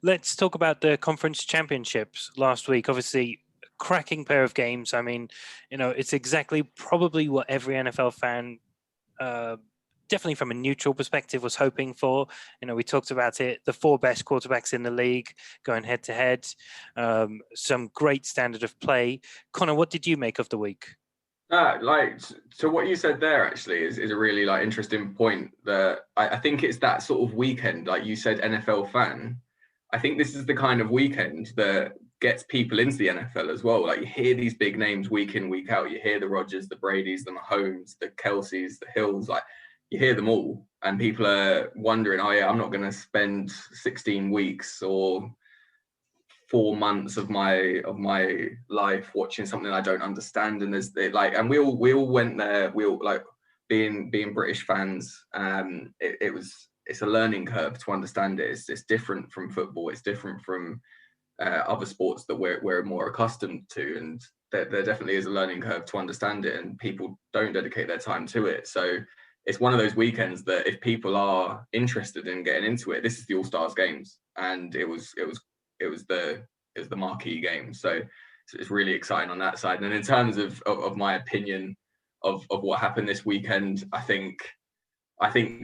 Let's talk about the conference championships last week. Obviously, cracking pair of games. I mean, it's exactly probably what every NFL fan, uh, definitely from a neutral perspective, was hoping for. We talked about it, the four best quarterbacks in the league going head to head, some great standard of play. Connor, what did you make of the week? So what you said there actually is a really interesting point. That I think it's that sort of weekend, like you said, NFL fan. I think this is the kind of weekend that gets people into the NFL as well. Like you hear these big names week in, week out. You hear the Rodgers, the Bradys, the Mahomes, the Kelseys, the Hills. Like you hear them all, and people are wondering, oh yeah, I'm not going to spend 16 weeks or 4 months of my life watching something I don't understand. And and we all went there. We all being British fans. It's a learning curve to understand it. It's different from football. It's different from other sports that we're more accustomed to, and there definitely is a learning curve to understand it. And people don't dedicate their time to it. So it's one of those weekends that if people are interested in getting into it, this is the All Stars games, and it was the marquee game. So it's really exciting on that side. And in terms of my opinion of what happened this weekend, I think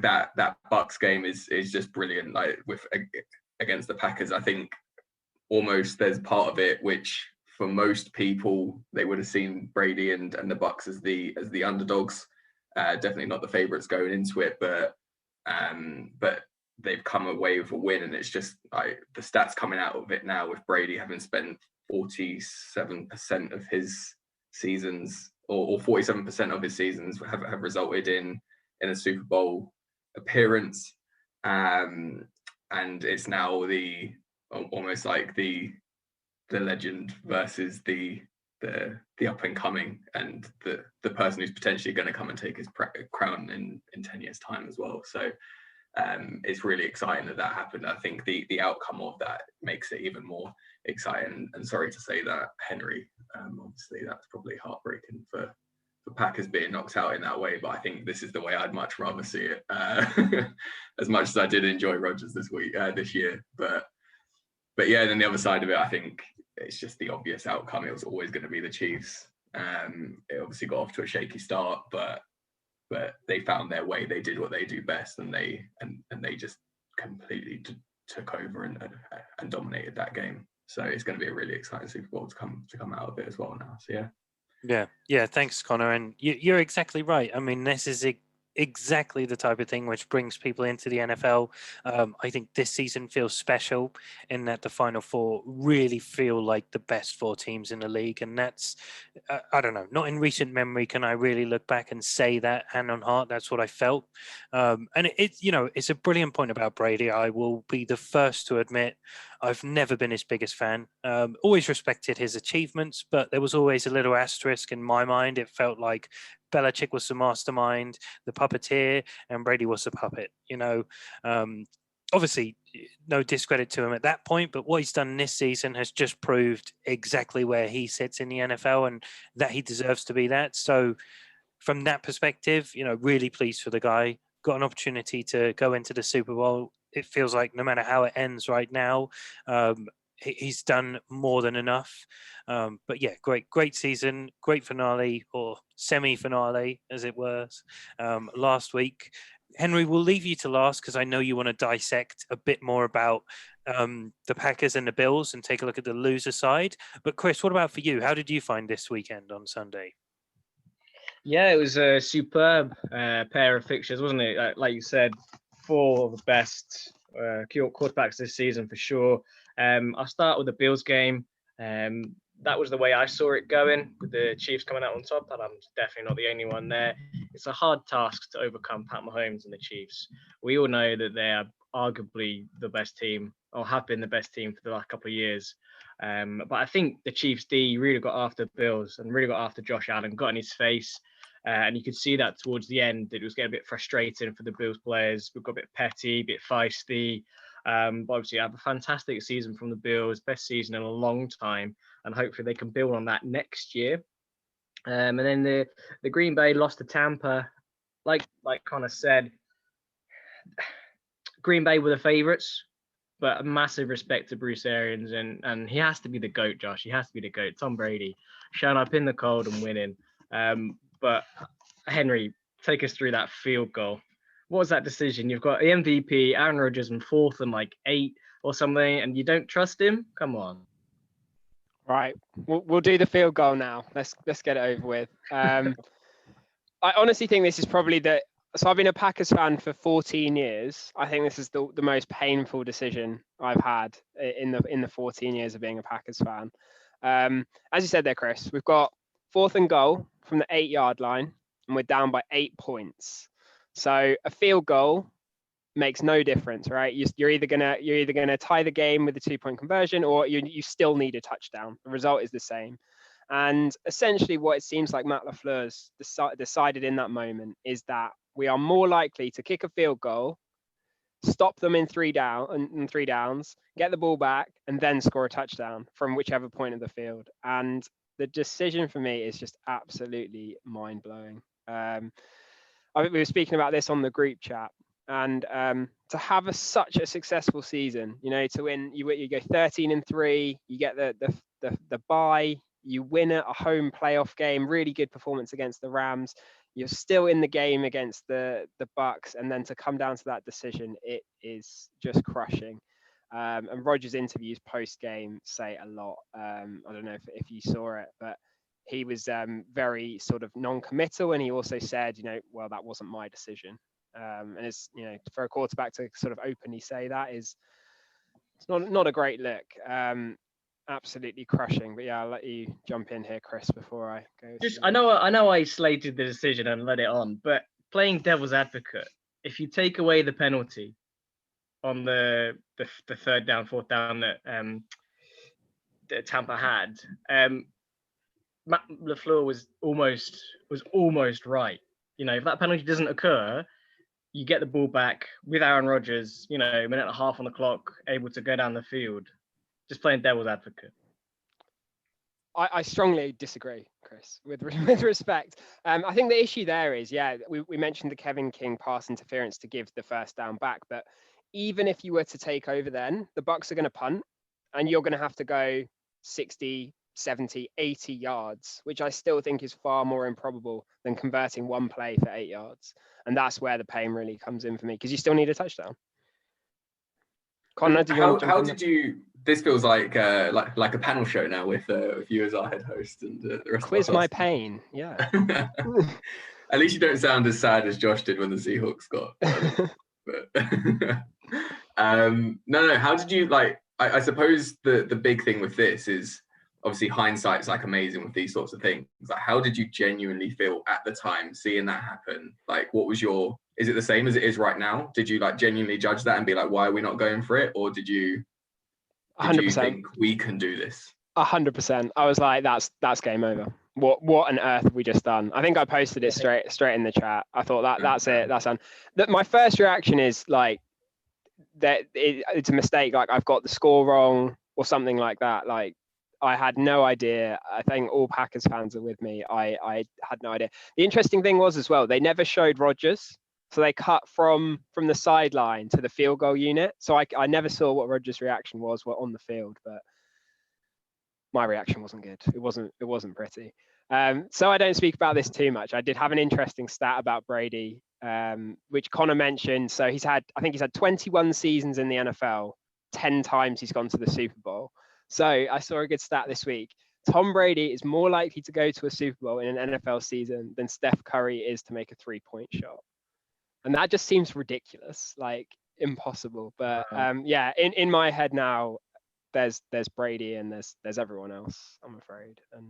that Bucks game is just brilliant. Like against the Packers, I think almost there's part of it which for most people they would have seen Brady and the Bucks as the underdogs. Definitely not the favorites going into it, but they've come away with a win, and it's just like the stats coming out of it now with Brady having spent 47% of his seasons or 47% of his seasons have resulted in a Super Bowl appearance, and it's now the almost like the legend versus the up and coming, and the person who's potentially going to come and take his crown in 10 years time as well. So it's really exciting that happened. I think the outcome of that makes it even more exciting. And sorry to say that, Henry, obviously that's probably heartbreaking for Packers being knocked out in that way, but I think this is the way I'd much rather see it. As much as I did enjoy Rodgers this year, but yeah, then the other side of it, I think it's just the obvious outcome. It was always going to be the Chiefs. It obviously got off to a shaky start, but they found their way. They did what they do best, and they just completely took over and dominated that game. So it's going to be a really exciting Super Bowl to come out of it as well now. So Yeah. Thanks, Connor. And you're exactly right. I mean, this is exactly the type of thing which brings people into the NFL. I think this season feels special in that the Final Four really feel like the best four teams in the league, and that's I don't know. Not in recent memory can I really look back and say that hand on heart. That's what I felt, and it's a brilliant point about Brady. I will be the first to admit I've never been his biggest fan. Always respected his achievements, but there was always a little asterisk in my mind. It felt like Belichick was the mastermind, the puppeteer, and Brady was the puppet. Obviously, no discredit to him at that point, but what he's done this season has just proved exactly where he sits in the NFL and that he deserves to be that. So, from that perspective, really pleased for the guy. Got an opportunity to go into the Super Bowl. It feels like no matter how it ends right now, he's done more than enough. But yeah, great season, great finale or semi-finale as it was last week. Henry, we'll leave you to last because I know you want to dissect a bit more about the Packers and the Bills and take a look at the loser side. But Chris, what about for you? How did you find this weekend on Sunday? Yeah, it was a superb pair of fixtures, wasn't it? Like you said, four of the best quarterbacks this season for sure. I'll start with the Bills game. That was the way I saw it going, with the Chiefs coming out on top, and I'm definitely not the only one there. It's a hard task to overcome Pat Mahomes and the Chiefs. We all know that they are arguably the best team, or have been the best team for the last couple of years. But I think the Chiefs D really got after Bills and really got after Josh Allen, got in his face. And you could see that towards the end, it was getting a bit frustrating for the Bills players. We've got a bit petty, a bit feisty. But obviously, I have a fantastic season from the Bills, best season in a long time, and hopefully they can build on that next year. And then the Green Bay lost to Tampa. Like Connor said, Green Bay were the favourites, but a massive respect to Bruce Arians, and he has to be the GOAT, Josh. He has to be the GOAT. Tom Brady, showing up in the cold and winning. But Henry, take us through that field goal. What was that decision? You've got the MVP, Aaron Rodgers, in 4th and like 8 or something, and you don't trust him? Come on. Right, we'll do the field goal now. Let's get it over with. I honestly think this is probably so I've been a Packers fan for 14 years. I think this is the most painful decision I've had in the 14 years of being a Packers fan. As you said there, Chris, we've got 4th and goal from the 8-yard line, and we're down by 8 points. So a field goal makes no difference, right? You're either gonna tie the game with a 2-point conversion, or you still need a touchdown. The result is the same. And essentially, what it seems like Matt LaFleur's decided in that moment is that we are more likely to kick a field goal, stop them in 3 downs, get the ball back, and then score a touchdown from whichever point of the field. And the decision for me is just absolutely mind-blowing. We were speaking about this on the group chat, and to have such a successful season, to win, you go 13-3, you get the bye, you win a home playoff game, really good performance against the Rams. You're still in the game against the Bucks, and then to come down to that decision, it is just crushing. And Rodgers' interviews post-game say a lot. I don't know if you saw it, but he was very sort of non-committal, and he also said, well, that wasn't my decision. And it's, for a quarterback to sort of openly say that it's not a great look. Absolutely crushing. But yeah, I'll let you jump in here, Chris, before I go. I know I slated the decision and let it on, but playing devil's advocate, if you take away the penalty on the 3rd down, 4th down that Tampa had, Matt LaFleur was almost right. If that penalty doesn't occur, you get the ball back with Aaron Rodgers, a minute and a half on the clock, able to go down the field. Just playing devil's advocate. I strongly disagree, Chris, with respect. I think the issue there is, we mentioned the Kevin King pass interference to give the 1st down back, but even if you were to take over then, the Bucks are going to punt, and you're going to have to go 60, 70, 80 yards, which I still think is far more improbable than converting one play for 8 yards. And that's where the pain really comes in for me, because you still need a touchdown. Connor, how did you? This feels like a panel show now with you as our head host and the rest Quiz of us. my pain, yeah. At least you don't sound as sad as Josh did when the Seahawks got. No. How did you like? I suppose the big thing with this is obviously hindsight's like amazing with these sorts of things. Like, how did you genuinely feel at the time seeing that happen? Like, what was is it the same as it is right now? Did you like genuinely judge that and be like, why are we not going for it? Or did you 100%. think we can do this? 100%. I was like, that's game over. What on earth have we just done? I think I posted it straight in the chat. I thought that's it. That's done. My first reaction is like that it's a mistake. Like, I've got the score wrong or something like that. Like, I had no idea. I think all Packers fans are with me. I had no idea. The interesting thing was as well, they never showed Rodgers. So they cut from the sideline to the field goal unit. So I never saw what Rodgers' reaction was on the field, but my reaction wasn't good. It wasn't pretty. So I don't speak about this too much. I did have an interesting stat about Brady, which Connor mentioned. So I think he's had 21 seasons in the NFL. 10 times he's gone to the Super Bowl. So I saw a good stat this week. Tom Brady is more likely to go to a Super Bowl in an NFL season than Steph Curry is to make a 3-point shot. And that just seems ridiculous, like impossible. But in my head now, there's Brady and there's everyone else, I'm afraid. And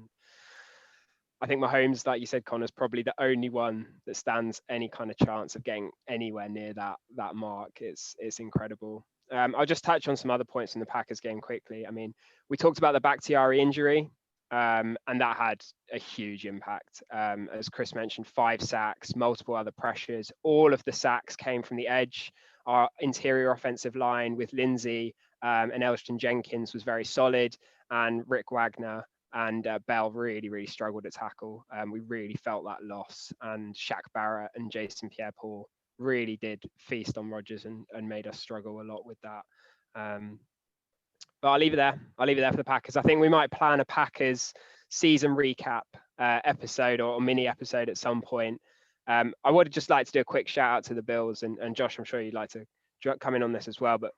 I think Mahomes, like you said, Connor, is probably the only one that stands any kind of chance of getting anywhere near that mark. It's incredible. I'll just touch on some other points in the Packers game quickly. I mean, we talked about the Bakhtiari injury. And that had a huge impact. As Chris mentioned, 5 sacks, multiple other pressures. All of the sacks came from the edge. Our interior offensive line with Lindsey and Elgton Jenkins was very solid. And Rick Wagner and Bell really, really struggled to tackle. We really felt that loss. And Shaq Barrett and Jason Pierre-Paul really did feast on Rodgers and made us struggle a lot with that. But I'll leave it there. I'll leave it there for the Packers. I think we might plan a Packers season recap episode or mini episode at some point. I would just like to do a quick shout out to the Bills, and Josh, I'm sure you'd like to come in on this as well. But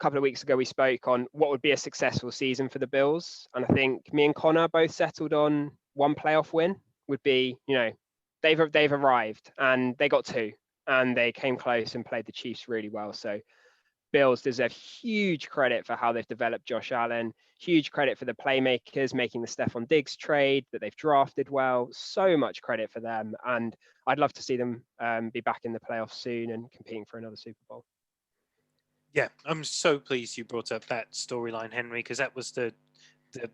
a couple of weeks ago, we spoke on what would be a successful season for the Bills. And I think me and Connor both settled on one playoff win would be, they've arrived, and they got 2, and they came close and played the Chiefs really well. So Bills deserve huge credit for how they've developed Josh Allen, huge credit for the playmakers making the Stephon Diggs trade that they've drafted well. So much credit for them. And I'd love to see them be back in the playoffs soon and competing for another Super Bowl. Yeah, I'm so pleased you brought up that storyline, Henry, because that was the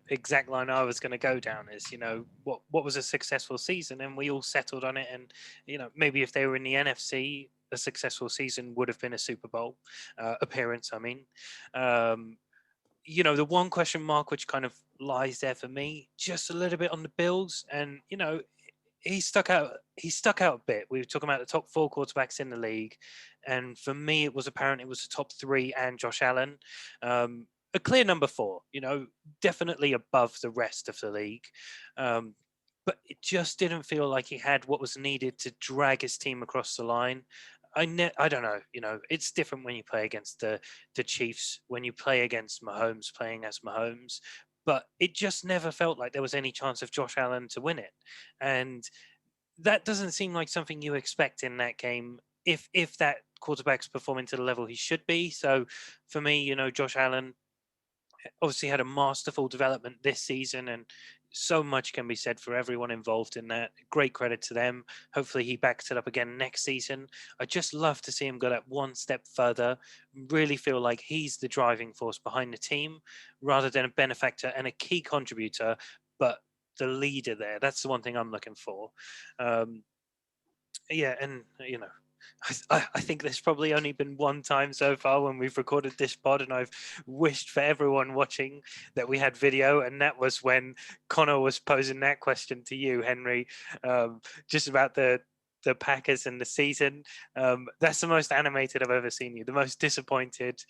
exact line I was going to go down is, what was a successful season, and we all settled on it. And, maybe if they were in the NFC, a successful season would have been a Super Bowl appearance. I mean, the one question mark which kind of lies there for me, just a little bit on the Bills, and he stuck out a bit. We were talking about the top 4 quarterbacks in the league, and for me, it was apparent it was the top 3 and Josh Allen. A clear number 4, definitely above the rest of the league. But it just didn't feel like he had what was needed to drag his team across the line. I don't know. It's different when you play against the Chiefs, when you play against Mahomes, playing as Mahomes. But it just never felt like there was any chance of Josh Allen to win it. And that doesn't seem like something you expect in that game if that quarterback's performing to the level he should be. So for me, Josh Allen obviously had a masterful development this season, and so much can be said for everyone involved in that. Great credit to them. Hopefully he backs it up again next season. I just love to see him go that one step further, really feel like he's the driving force behind the team rather than a benefactor and a key contributor, but the leader there. That's the one thing I'm looking for. Yeah, and I think there's probably only been one time so far when we've recorded this pod, and I've wished for everyone watching that we had video, and that was when Connor was posing that question to you, Henry, just about the Packers and the season. That's the most animated I've ever seen you, the most disappointed.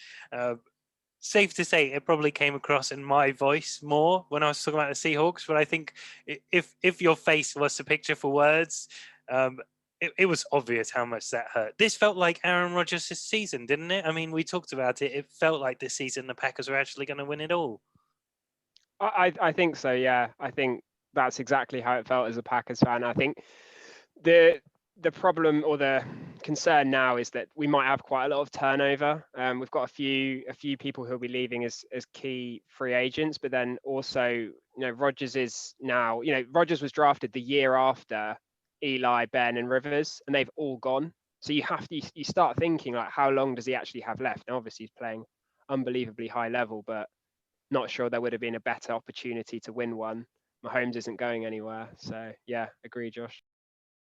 Safe to say it probably came across in my voice more when I was talking about the Seahawks, but I think if your face was the picture for words, it was obvious how much that hurt. This felt like Aaron Rodgers' season, didn't it? I mean, we talked about it. It felt like this season the Packers were actually going to win it all. I think so, yeah. I think that's exactly how it felt as a Packers fan. I think the problem or the concern now is that we might have quite a lot of turnover. We've got a few people who'll be leaving as key free agents, but then also, Rodgers is now, Rodgers was drafted the year after Eli, Ben, and Rivers, and they've all gone. So you start thinking, like, how long does he actually have left? Now, obviously, he's playing unbelievably high level, but not sure there would have been a better opportunity to win one. Mahomes isn't going anywhere. So yeah, agree, Josh.